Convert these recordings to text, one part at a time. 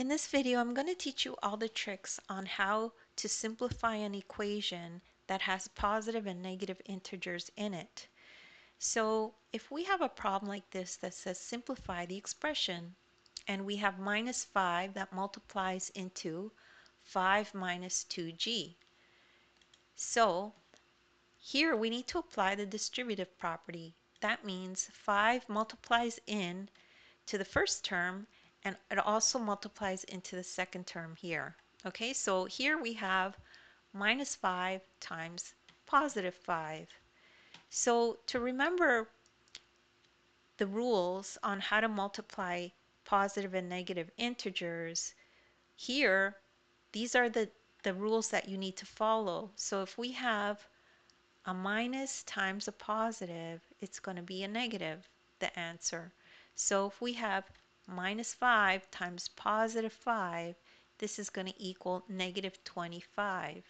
In this video, I'm going to teach you all the tricks on how to simplify an equation that has positive and negative integers in it. So if we have a problem like this that says simplify the expression, and we have minus 5 that multiplies into 5 minus 2g. So here we need to apply the distributive property. That means 5 multiplies in to the first term, and it also multiplies into the second term here. Okay, so here we have minus 5 times positive 5. So to remember the rules on how to multiply positive and negative integers, here these are the rules that you need to follow. So if we have a minus times a positive, it's going to be a negative, the answer. So if we have minus 5 times positive 5, this is going to equal negative 25.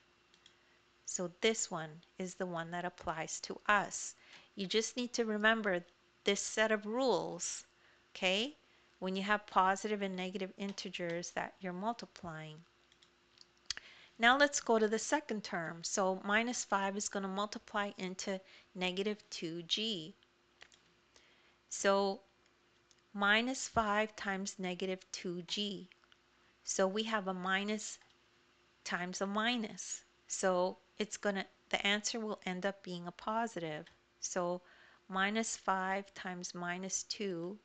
So this one is the one that applies to us. You just need to remember this set of rules, okay, when you have positive and negative integers that you're multiplying. Now let's go to the second term. So minus 5 is going to multiply into negative 2g. So minus 5 times negative 2g. So we have a minus times a minus. So the answer will end up being a positive. So minus 5 times minus 2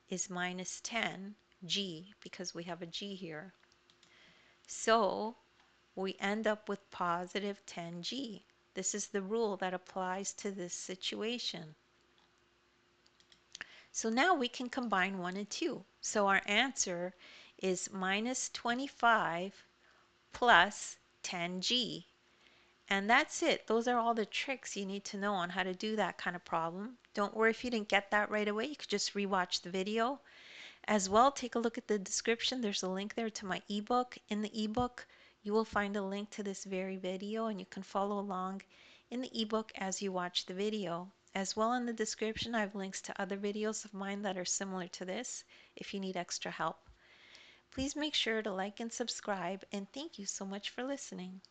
is minus 10g, because we have a g here. So we end up with positive 10g. This is the rule that applies to this situation. So now we can combine 1 and 2. So our answer is minus 25 plus 10g. And that's it. Those are all the tricks you need to know on how to do that kind of problem. Don't worry if you didn't get that right away. You could just rewatch the video. As well, take a look at the description. There's a link there to my ebook. In the ebook, you will find a link to this very video, and you can follow along in the ebook as you watch the video. As well, in the description, I have links to other videos of mine that are similar to this if you need extra help. Please make sure to like and subscribe, and thank you so much for listening.